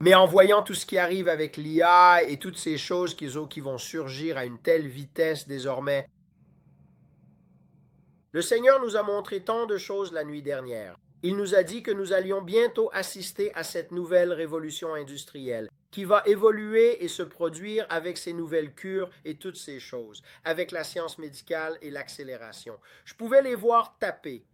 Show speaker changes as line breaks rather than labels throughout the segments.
Mais en voyant tout ce qui arrive avec l'IA et toutes ces choses qui vont surgir à une telle vitesse désormais, le Seigneur nous a montré tant de choses la nuit dernière. Il nous a dit que nous allions bientôt assister à cette nouvelle révolution industrielle qui va évoluer et se produire avec ces nouvelles cures et toutes ces choses, avec la science médicale et l'accélération. Je pouvais les voir taper.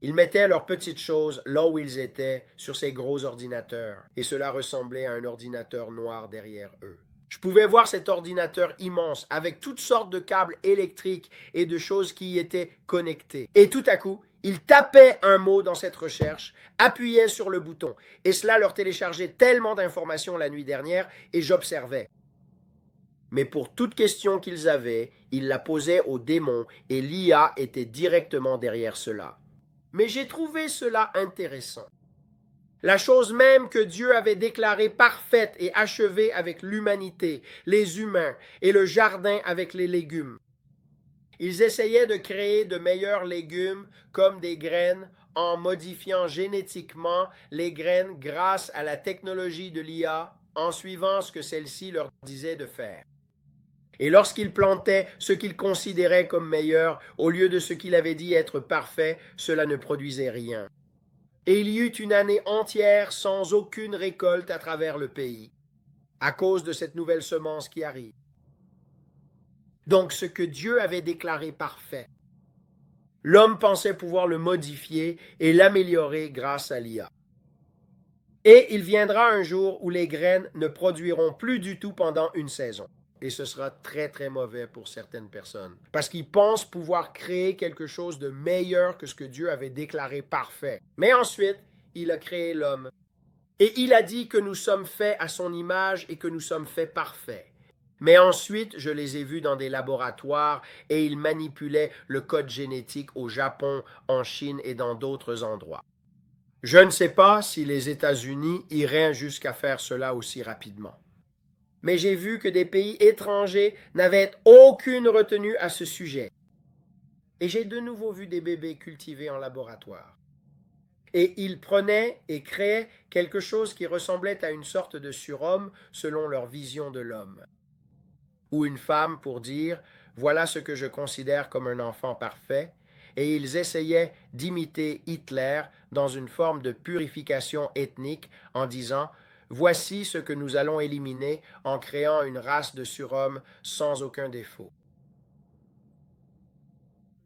Ils mettaient leurs petites choses là où ils étaient, sur ces gros ordinateurs, et cela ressemblait à un ordinateur noir derrière eux. Je pouvais voir cet ordinateur immense, avec toutes sortes de câbles électriques et de choses qui y étaient connectées. Et tout à coup, ils tapaient un mot dans cette recherche, appuyaient sur le bouton, et cela leur téléchargeait tellement d'informations la nuit dernière, et j'observais. Mais pour toute question qu'ils avaient, ils la posaient au démon, et l'IA était directement derrière cela. Mais j'ai trouvé cela intéressant. La chose même que Dieu avait déclarée parfaite et achevée avec l'humanité, les humains et le jardin avec les légumes. Ils essayaient de créer de meilleurs légumes comme des graines en modifiant génétiquement les graines grâce à la technologie de l'IA en suivant ce que celle-ci leur disait de faire. Et lorsqu'ils plantaient ce qu'ils considéraient comme meilleur, au lieu de ce qu'il avait dit être parfait, cela ne produisait rien. Et il y eut une année entière sans aucune récolte à travers le pays, à cause de cette nouvelle semence qui arrive. Donc ce que Dieu avait déclaré parfait, l'homme pensait pouvoir le modifier et l'améliorer grâce à l'IA. Et il viendra un jour où les graines ne produiront plus du tout pendant une saison. Et ce sera très, très mauvais pour certaines personnes. Parce qu'ils pensent pouvoir créer quelque chose de meilleur que ce que Dieu avait déclaré parfait. Mais ensuite, il a créé l'homme. Et il a dit que nous sommes faits à son image et que nous sommes faits parfaits. Mais ensuite, je les ai vus dans des laboratoires et ils manipulaient le code génétique au Japon, en Chine et dans d'autres endroits. Je ne sais pas si les États-Unis iraient jusqu'à faire cela aussi rapidement. Mais j'ai vu que des pays étrangers n'avaient aucune retenue à ce sujet. Et j'ai de nouveau vu des bébés cultivés en laboratoire. Et ils prenaient et créaient quelque chose qui ressemblait à une sorte de surhomme selon leur vision de l'homme. Ou une femme pour dire, voilà ce que je considère comme un enfant parfait, et ils essayaient d'imiter Hitler dans une forme de purification ethnique en disant voici ce que nous allons éliminer en créant une race de surhommes sans aucun défaut.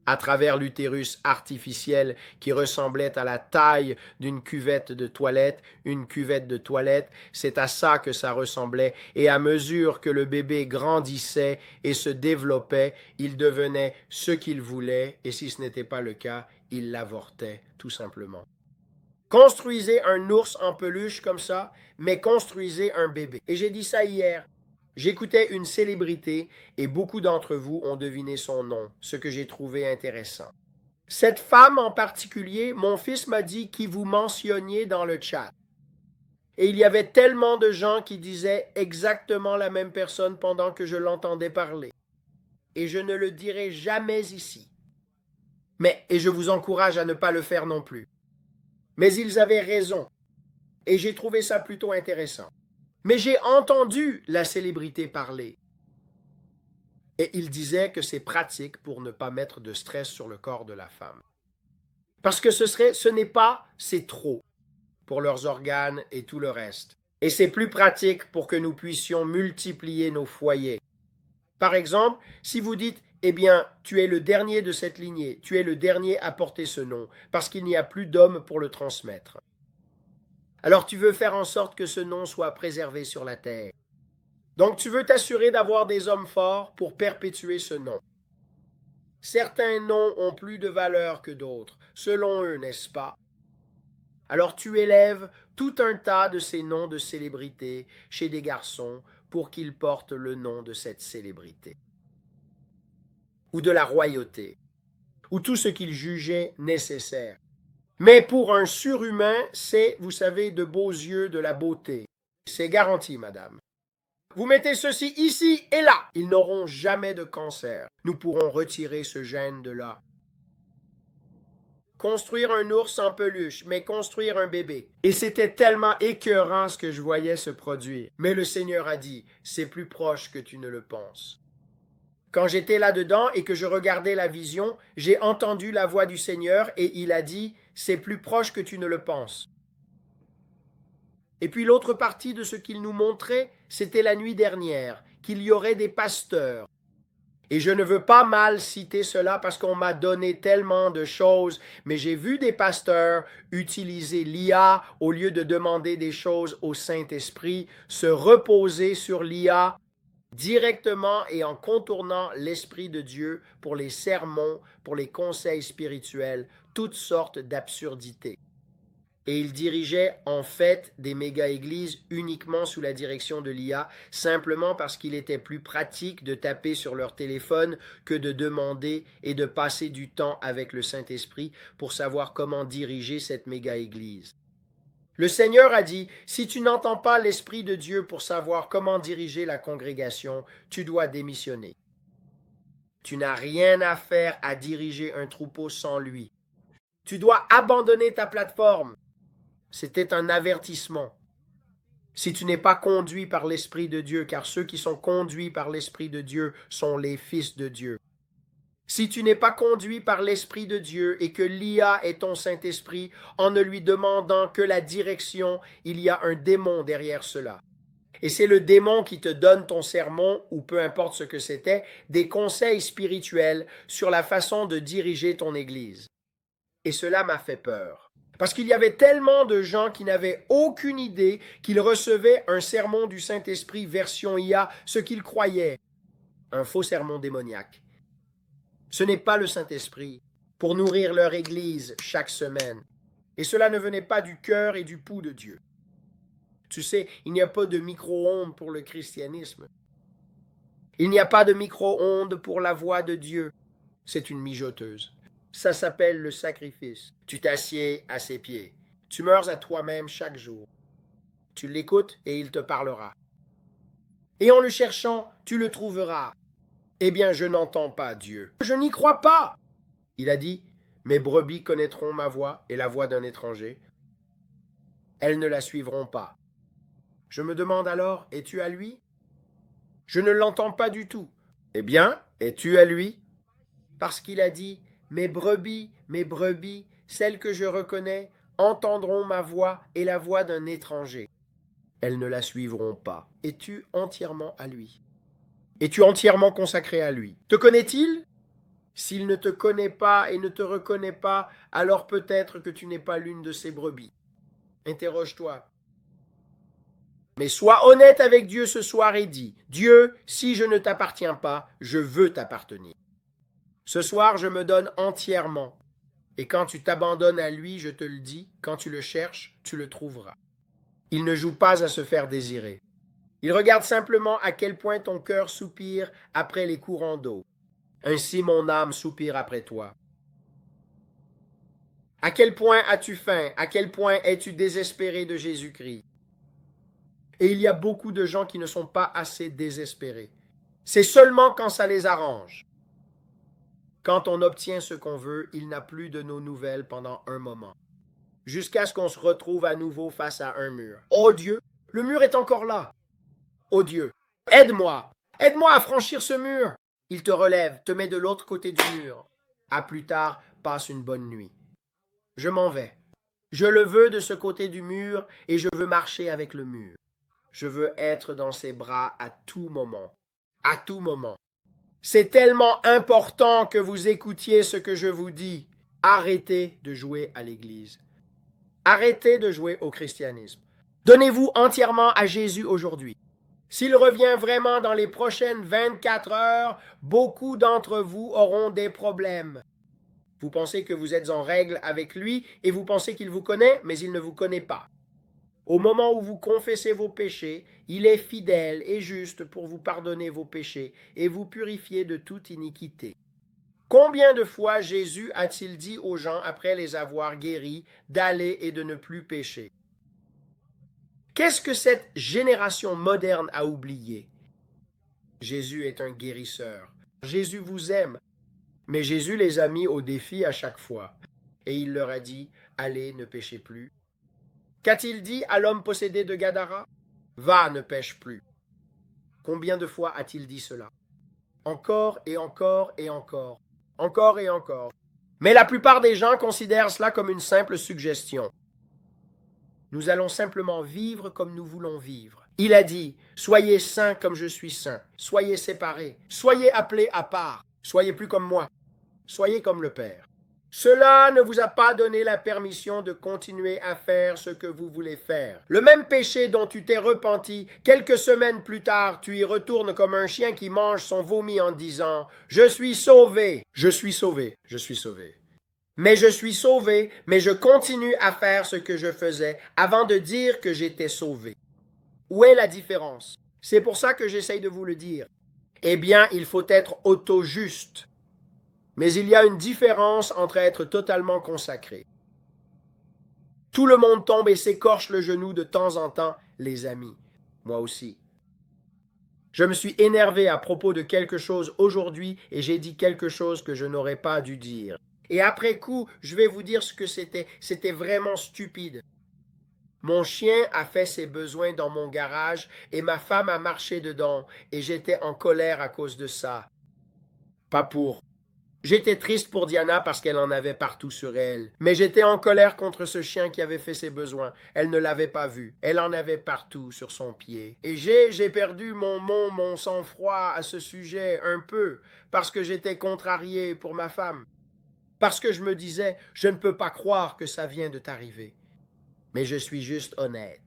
À travers l'utérus artificiel qui ressemblait à la taille d'une cuvette de toilette, une cuvette de toilette, c'est à ça que ça ressemblait, et à mesure que le bébé grandissait et se développait, il devenait ce qu'il voulait, et si ce n'était pas le cas, il l'avortait, tout simplement. Construisez un ours en peluche comme ça, mais construisez un bébé. Et j'ai dit ça hier. J'écoutais une célébrité et beaucoup d'entre vous ont deviné son nom, ce que j'ai trouvé intéressant. Cette femme en particulier, mon fils m'a dit qui vous mentionniez dans le chat. Et il y avait tellement de gens qui disaient exactement la même personne pendant que je l'entendais parler. Et je ne le dirai jamais ici. Et je vous encourage à ne pas le faire non plus. Mais ils avaient raison. Et j'ai trouvé ça plutôt intéressant. Mais j'ai entendu la célébrité parler. Et il disait que c'est pratique pour ne pas mettre de stress sur le corps de la femme. Parce que ce n'est pas, c'est trop pour leurs organes et tout le reste. Et c'est plus pratique pour que nous puissions multiplier nos foyers. Par exemple, si vous dites, eh bien, tu es le dernier de cette lignée, tu es le dernier à porter ce nom, parce qu'il n'y a plus d'hommes pour le transmettre. Alors tu veux faire en sorte que ce nom soit préservé sur la terre. Donc tu veux t'assurer d'avoir des hommes forts pour perpétuer ce nom. Certains noms ont plus de valeur que d'autres, selon eux, n'est-ce pas? Alors tu élèves tout un tas de ces noms de célébrités chez des garçons pour qu'ils portent le nom de cette célébrité. Ou de la royauté, ou tout ce qu'ils jugeaient nécessaire. Mais pour un surhumain, c'est, vous savez, de beaux yeux, de la beauté. C'est garanti, madame. Vous mettez ceci ici et là. Ils n'auront jamais de cancer. Nous pourrons retirer ce gène de là. construire un ours en peluche, mais construire un bébé. Et c'était tellement écœurant ce que je voyais se produire. Mais le Seigneur a dit, c'est plus proche que tu ne le penses. Quand j'étais là-dedans et que je regardais la vision, j'ai entendu la voix du Seigneur et il a dit, c'est plus proche que tu ne le penses. Et puis l'autre partie de ce qu'il nous montrait, c'était la nuit dernière, qu'il y aurait des pasteurs. Et je ne veux pas mal citer cela parce qu'on m'a donné tellement de choses, mais j'ai vu des pasteurs utiliser l'IA au lieu de demander des choses au Saint-Esprit, se reposer sur l'IA directement et en contournant l'Esprit de Dieu pour les sermons, pour les conseils spirituels, toutes sortes d'absurdités. Et il dirigeait en fait des méga-églises uniquement sous la direction de l'IA, simplement parce qu'il était plus pratique de taper sur leur téléphone que de demander et de passer du temps avec le Saint-Esprit pour savoir comment diriger cette méga-église. Le Seigneur a dit, si tu n'entends pas l'Esprit de Dieu pour savoir comment diriger la congrégation, tu dois démissionner. Tu n'as rien à faire à diriger un troupeau sans lui. Tu dois abandonner ta plateforme. C'était un avertissement. Si tu n'es pas conduit par l'Esprit de Dieu, car ceux qui sont conduits par l'Esprit de Dieu sont les fils de Dieu. Si tu n'es pas conduit par l'Esprit de Dieu et que l'IA est ton Saint-Esprit, en ne lui demandant que la direction, il y a un démon derrière cela. Et c'est le démon qui te donne ton sermon, ou peu importe ce que c'était, des conseils spirituels sur la façon de diriger ton Église. Et cela m'a fait peur. Parce qu'il y avait tellement de gens qui n'avaient aucune idée qu'ils recevaient un sermon du Saint-Esprit version IA, ce qu'ils croyaient, un faux sermon démoniaque. Ce n'est pas le Saint-Esprit pour nourrir leur Église chaque semaine. Et cela ne venait pas du cœur et du pouls de Dieu. Tu sais, il n'y a pas de micro-ondes pour le christianisme. Il n'y a pas de micro-ondes pour la voix de Dieu. C'est une mijoteuse. Ça s'appelle le sacrifice. Tu t'assieds à ses pieds. Tu meurs à toi-même chaque jour. Tu l'écoutes et il te parlera. Et en le cherchant, tu le trouveras. Eh bien, je n'entends pas Dieu. Je n'y crois pas. Il a dit, mes brebis connaîtront ma voix et la voix d'un étranger. Elles ne la suivront pas. Je me demande alors, es-tu à lui? Je ne l'entends pas du tout. Eh bien, es-tu à lui? Parce qu'il a dit, mes brebis, celles que je reconnais, entendront ma voix et la voix d'un étranger. Elles ne la suivront pas. Es-tu entièrement à lui? Es-tu entièrement consacré à lui? Te connaît-il? S'il ne te connaît pas et ne te reconnaît pas, alors peut-être que tu n'es pas l'une de ses brebis. Interroge-toi. Mais sois honnête avec Dieu ce soir et dis, Dieu, si je ne t'appartiens pas, je veux t'appartenir. Ce soir, je me donne entièrement. Et quand tu t'abandonnes à lui, je te le dis, quand tu le cherches, tu le trouveras. Il ne joue pas à se faire désirer. Il regarde simplement à quel point ton cœur soupire après les courants d'eau. Ainsi mon âme soupire après toi. À quel point as-tu faim? À quel point es-tu désespéré de Jésus-Christ? Et il y a beaucoup de gens qui ne sont pas assez désespérés. C'est seulement quand ça les arrange. Quand on obtient ce qu'on veut, il n'a plus de nos nouvelles pendant un moment. Jusqu'à ce qu'on se retrouve à nouveau face à un mur. Oh Dieu, le mur est encore là. Oh Dieu, aide-moi, aide-moi à franchir ce mur. Il te relève, te met de l'autre côté du mur. À plus tard, passe une bonne nuit. Je m'en vais. Je le veux de ce côté du mur et je veux marcher avec le mur. Je veux être dans ses bras à tout moment. À tout moment. C'est tellement important que vous écoutiez ce que je vous dis. Arrêtez de jouer à l'Église. Arrêtez de jouer au christianisme. Donnez-vous entièrement à Jésus aujourd'hui. S'il revient vraiment dans les prochaines 24 heures, beaucoup d'entre vous auront des problèmes. Vous pensez que vous êtes en règle avec lui et vous pensez qu'il vous connaît, mais il ne vous connaît pas. Au moment où vous confessez vos péchés, il est fidèle et juste pour vous pardonner vos péchés et vous purifier de toute iniquité. Combien de fois Jésus a-t-il dit aux gens, après les avoir guéris, d'aller et de ne plus pécher? Qu'est-ce que cette génération moderne a oublié? Jésus est un guérisseur. Jésus vous aime. Mais Jésus les a mis au défi à chaque fois. Et il leur a dit, allez, ne péchez plus. Qu'a-t-il dit à l'homme possédé de Gadara? Va, ne pêche plus. Combien de fois a-t-il dit cela? Encore et encore et encore. Encore et encore. Mais la plupart des gens considèrent cela comme une simple suggestion. Nous allons simplement vivre comme nous voulons vivre. Il a dit, soyez saints comme je suis saint. Soyez séparés. Soyez appelés à part. Soyez plus comme moi. Soyez comme le Père. Cela ne vous a pas donné la permission de continuer à faire ce que vous voulez faire. Le même péché dont tu t'es repenti, quelques semaines plus tard, tu y retournes comme un chien qui mange son vomi en disant « Je suis sauvé, je suis sauvé, je suis sauvé ». Mais je suis sauvé, mais je continue à faire ce que je faisais avant de dire que j'étais sauvé. Où est la différence? C'est pour ça que j'essaye de vous le dire. Eh bien, il faut être auto-juste. Mais il y a une différence entre être totalement consacré. Tout le monde tombe et s'écorche le genou de temps en temps, les amis. Moi aussi. Je me suis énervé à propos de quelque chose aujourd'hui et j'ai dit quelque chose que je n'aurais pas dû dire. Et après coup, je vais vous dire ce que c'était. C'était vraiment stupide. Mon chien a fait ses besoins dans mon garage et ma femme a marché dedans et j'étais en colère à cause de ça. Pas pour. J'étais triste pour Diana parce qu'elle en avait partout sur elle. Mais j'étais en colère contre ce chien qui avait fait ses besoins. Elle ne l'avait pas vu. Elle en avait partout sur son pied. Et j'ai perdu mon sang-froid à ce sujet un peu parce que j'étais contrarié pour ma femme. Parce que je me disais, je ne peux pas croire que ça vient de t'arriver. Mais je suis juste honnête.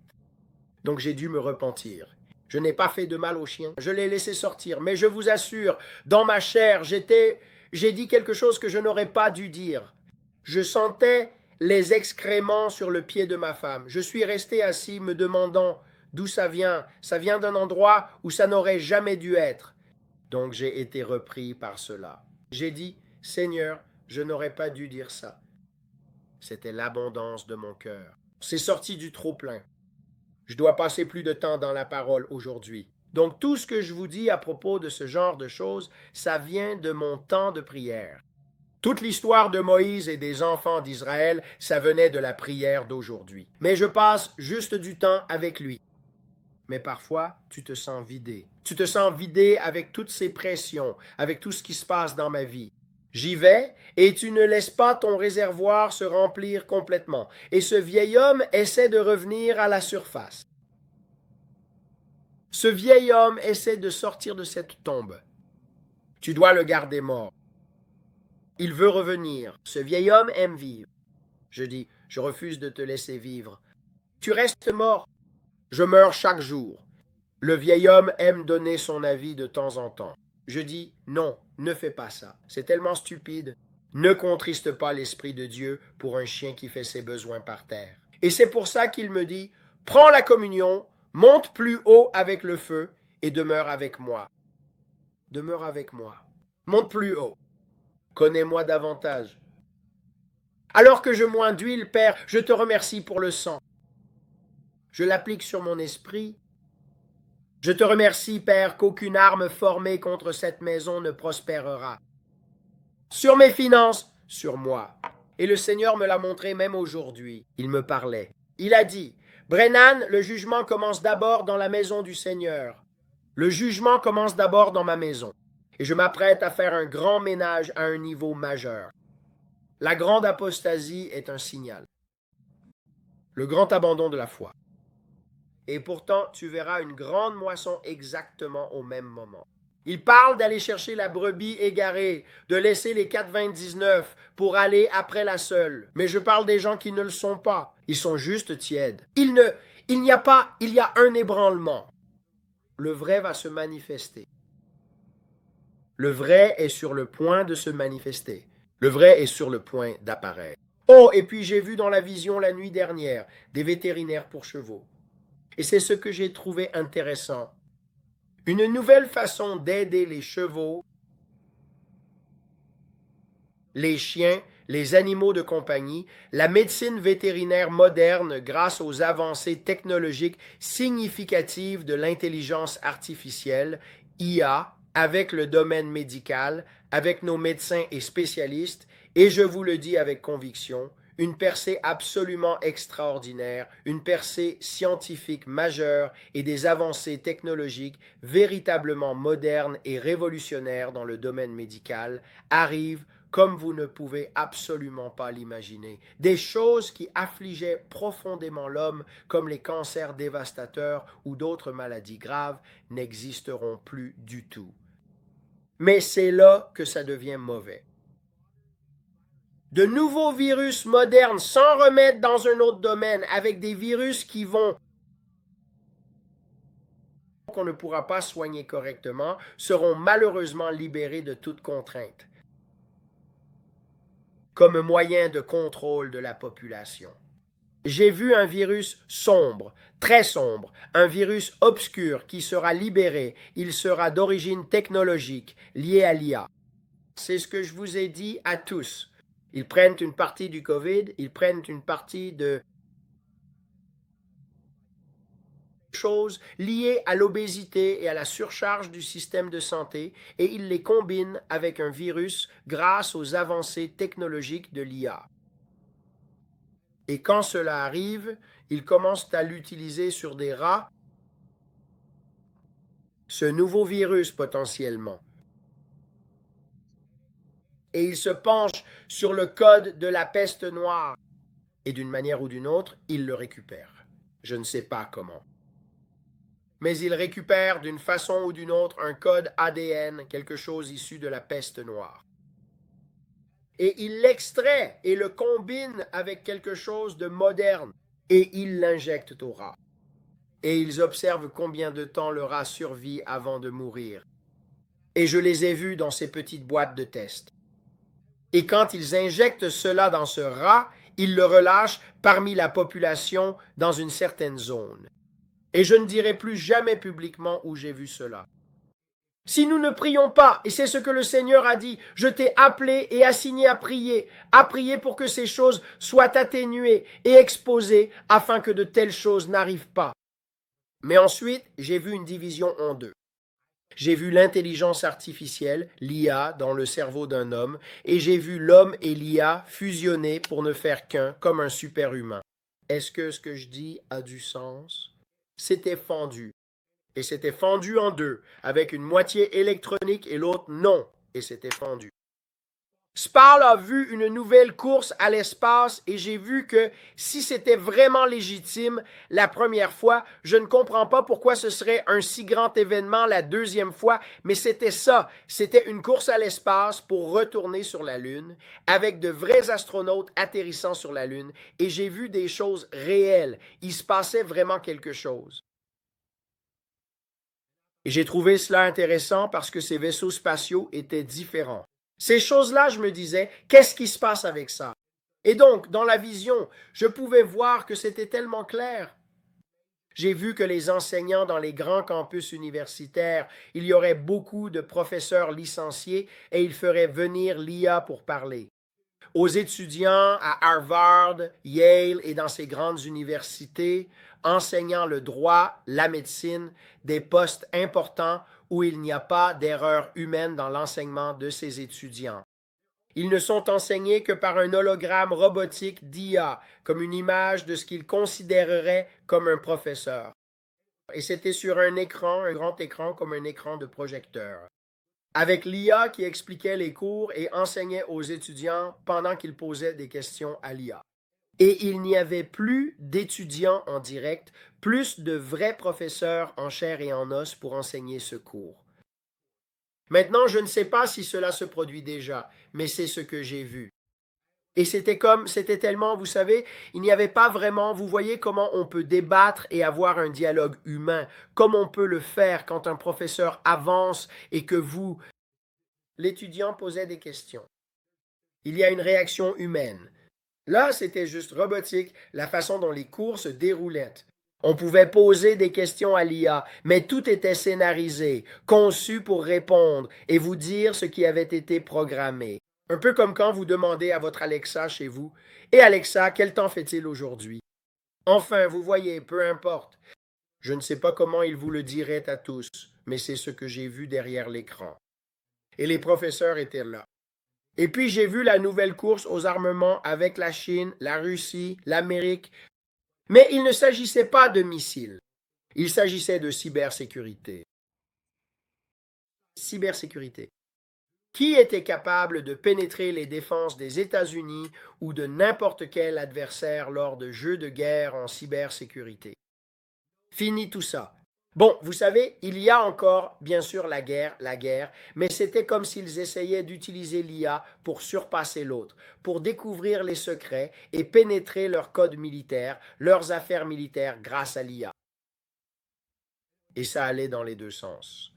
Donc j'ai dû me repentir. Je n'ai pas fait de mal au chien. Je l'ai laissé sortir. Mais je vous assure, dans ma chair, j'ai dit quelque chose que je n'aurais pas dû dire. Je sentais les excréments sur le pied de ma femme. Je suis resté assis me demandant d'où ça vient. Ça vient d'un endroit où ça n'aurait jamais dû être. Donc j'ai été repris par cela. J'ai dit, Seigneur, je n'aurais pas dû dire ça. C'était l'abondance de mon cœur. C'est sorti du trop-plein. Je dois passer plus de temps dans la parole aujourd'hui. Donc tout ce que je vous dis à propos de ce genre de choses, ça vient de mon temps de prière. Toute l'histoire de Moïse et des enfants d'Israël, ça venait de la prière d'aujourd'hui. Mais je passe juste du temps avec lui. Mais parfois, tu te sens vidé. Tu te sens vidé avec toutes ces pressions, avec tout ce qui se passe dans ma vie. J'y vais et tu ne laisses pas ton réservoir se remplir complètement. Et ce vieil homme essaie de revenir à la surface. Ce vieil homme essaie de sortir de cette tombe. Tu dois le garder mort. Il veut revenir. Ce vieil homme aime vivre. Je dis, je refuse de te laisser vivre. Tu restes mort. Je meurs chaque jour. Le vieil homme aime donner son avis de temps en temps. Je dis, non, ne fais pas ça. C'est tellement stupide. Ne contriste pas l'Esprit de Dieu pour un chien qui fait ses besoins par terre. Et c'est pour ça qu'il me dit, prends la communion, monte plus haut avec le feu et demeure avec moi. Demeure avec moi. Monte plus haut. Connais-moi davantage. Alors que je moins d'huile, Père, je te remercie pour le sang. Je l'applique sur mon esprit. Je te remercie, Père, qu'aucune arme formée contre cette maison ne prospérera. Sur mes finances, sur moi. Et le Seigneur me l'a montré même aujourd'hui. Il me parlait. Il a dit, Brennan, le jugement commence d'abord dans la maison du Seigneur. Le jugement commence d'abord dans ma maison. Et je m'apprête à faire un grand ménage à un niveau majeur. La grande apostasie est un signal. Le grand abandon de la foi. Et pourtant, tu verras une grande moisson exactement au même moment. Il parle d'aller chercher la brebis égarée, de laisser les 99 pour aller après la seule. Mais je parle des gens qui ne le sont pas. Ils sont juste tièdes. Il y a un ébranlement. Le vrai va se manifester. Le vrai est sur le point de se manifester. Le vrai est sur le point d'apparaître. Oh, et puis j'ai vu dans la vision la nuit dernière des vétérinaires pour chevaux. Et c'est ce que j'ai trouvé intéressant. Une nouvelle façon d'aider les chevaux, les chiens, les animaux de compagnie, la médecine vétérinaire moderne grâce aux avancées technologiques significatives de l'intelligence artificielle, IA, avec le domaine médical, avec nos médecins et spécialistes, Et je vous le dis avec conviction, une percée absolument extraordinaire, une percée scientifique majeure et des avancées technologiques véritablement modernes et révolutionnaires dans le domaine médical arrivent comme vous ne pouvez absolument pas l'imaginer. Des choses qui affligeaient profondément l'homme, comme les cancers dévastateurs ou d'autres maladies graves, n'existeront plus du tout. Mais c'est là que ça devient mauvais. De nouveaux virus modernes sans remède dans un autre domaine, avec des virus qu'on ne pourra pas soigner correctement, seront malheureusement libérés de toute contrainte, comme moyen de contrôle de la population. J'ai vu un virus sombre, très sombre, un virus obscur qui sera libéré. Il sera d'origine technologique, lié à l'IA. C'est ce que je vous ai dit à tous. Ils prennent une partie du COVID, ils prennent une partie de choses liées à l'obésité et à la surcharge du système de santé et ils les combinent avec un virus grâce aux avancées technologiques de l'IA. Et quand cela arrive, ils commencent à l'utiliser sur des rats, ce nouveau virus potentiellement. Et ils se penchent sur le code de la peste noire. Et d'une manière ou d'une autre, ils le récupèrent. Je ne sais pas comment. Mais ils récupèrent d'une façon ou d'une autre un code ADN, quelque chose issu de la peste noire. Et ils l'extraient et le combinent avec quelque chose de moderne. Et ils l'injectent au rat. Et ils observent combien de temps le rat survit avant de mourir. Et je les ai vus dans ces petites boîtes de test. Et quand ils injectent cela dans ce rat, ils le relâchent parmi la population dans une certaine zone. Et je ne dirai plus jamais publiquement où j'ai vu cela. Si nous ne prions pas, et c'est ce que le Seigneur a dit, je t'ai appelé et assigné à prier pour que ces choses soient atténuées et exposées afin que de telles choses n'arrivent pas. Mais ensuite, j'ai vu une division en deux. J'ai vu l'intelligence artificielle, l'IA, dans le cerveau d'un homme, et j'ai vu l'homme et l'IA fusionner pour ne faire qu'un, comme un super-humain. Est-ce que ce que je dis a du sens? C'était fendu. Et c'était fendu en deux, avec une moitié électronique et l'autre non. Et c'était fendu. Spall a vu une nouvelle course à l'espace et j'ai vu que si c'était vraiment légitime la première fois, je ne comprends pas pourquoi ce serait un si grand événement la deuxième fois, mais c'était ça, c'était une course à l'espace pour retourner sur la Lune avec de vrais astronautes atterrissant sur la Lune et j'ai vu des choses réelles, il se passait vraiment quelque chose. Et j'ai trouvé cela intéressant parce que ces vaisseaux spatiaux étaient différents. Ces choses-là, je me disais, qu'est-ce qui se passe avec ça? Et donc, dans la vision, je pouvais voir que c'était tellement clair. J'ai vu que les enseignants dans les grands campus universitaires, il y aurait beaucoup de professeurs licenciés et ils feraient venir l'IA pour parler. Aux étudiants à Harvard, Yale et dans ces grandes universités, enseignant le droit, la médecine, des postes importants où il n'y a pas d'erreur humaine dans l'enseignement de ces étudiants. Ils ne sont enseignés que par un hologramme robotique d'IA, comme une image de ce qu'ils considéreraient comme un professeur. Et c'était sur un écran, un grand écran comme un écran de projecteur. Avec l'IA qui expliquait les cours et enseignait aux étudiants pendant qu'ils posaient des questions à l'IA. Et il n'y avait plus d'étudiants en direct, plus de vrais professeurs en chair et en os pour enseigner ce cours. Maintenant, je ne sais pas si cela se produit déjà, mais c'est ce que j'ai vu. Et c'était tellement, vous savez, il n'y avait pas vraiment, vous voyez comment on peut débattre et avoir un dialogue humain, comme on peut le faire quand un professeur avance et que l'étudiant posait des questions. Il y a une réaction humaine. Là, c'était juste robotique, la façon dont les cours se déroulaient. On pouvait poser des questions à l'IA, mais tout était scénarisé, conçu pour répondre et vous dire ce qui avait été programmé. Un peu comme quand vous demandez à votre Alexa chez vous, et Alexa, quel temps fait-il aujourd'hui? Enfin, vous voyez, peu importe. Je ne sais pas comment il vous le dirait à tous, mais c'est ce que j'ai vu derrière l'écran. Et les professeurs étaient là. Et puis j'ai vu la nouvelle course aux armements avec la Chine, la Russie, l'Amérique. Mais il ne s'agissait pas de missiles. Il s'agissait de cybersécurité. Cybersécurité. Qui était capable de pénétrer les défenses des États-Unis ou de n'importe quel adversaire lors de jeux de guerre en cybersécurité? Fini tout ça. Bon, vous savez, il y a encore, bien sûr, la guerre, mais c'était comme s'ils essayaient d'utiliser l'IA pour surpasser l'autre, pour découvrir les secrets et pénétrer leurs codes militaires, leurs affaires militaires grâce à l'IA. Et ça allait dans les deux sens.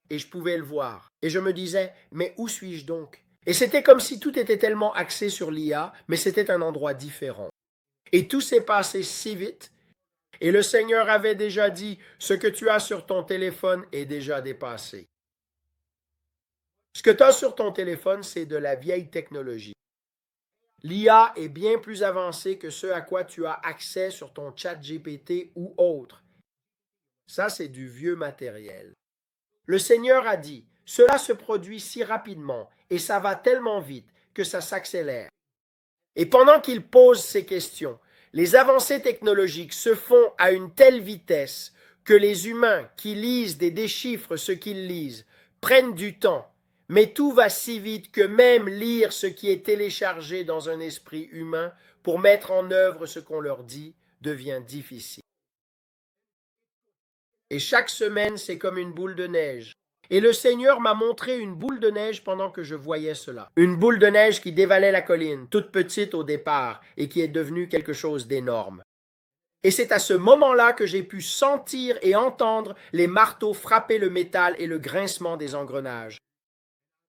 Et je pouvais le voir. Et je me disais, mais où suis-je donc? Et c'était comme si tout était tellement axé sur l'IA, mais c'était un endroit différent. Et tout s'est passé si vite. Et le Seigneur avait déjà dit, ce que tu as sur ton téléphone est déjà dépassé. Ce que tu as sur ton téléphone, c'est de la vieille technologie. L'IA est bien plus avancée que ce à quoi tu as accès sur ton chat GPT ou autre. Ça, c'est du vieux matériel. Le Seigneur a dit, cela se produit si rapidement et ça va tellement vite que ça s'accélère. Et pendant qu'il pose ces questions, les avancées technologiques se font à une telle vitesse que les humains qui lisent et déchiffrent ce qu'ils lisent prennent du temps. Mais tout va si vite que même lire ce qui est téléchargé dans un esprit humain pour mettre en œuvre ce qu'on leur dit devient difficile. Et chaque semaine, c'est comme une boule de neige. Et le Seigneur m'a montré une boule de neige pendant que je voyais cela. Une boule de neige qui dévalait la colline, toute petite au départ, et qui est devenue quelque chose d'énorme. Et c'est à ce moment-là que j'ai pu sentir et entendre les marteaux frapper le métal et le grincement des engrenages.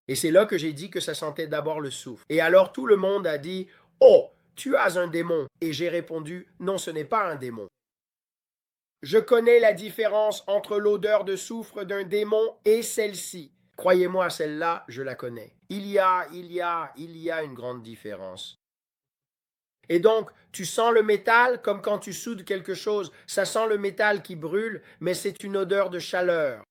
Et c'est là que j'ai dit que ça sentait d'abord le souffle. Et alors tout le monde a dit « Oh, tu as un démon !» Et j'ai répondu « Non, ce n'est pas un démon. » Je connais la différence entre l'odeur de soufre d'un démon et celle-ci. Croyez-moi, celle-là, je la connais. Il y a une grande différence. Et donc, tu sens le métal comme quand tu soudes quelque chose. Ça sent le métal qui brûle, mais c'est une odeur de chaleur.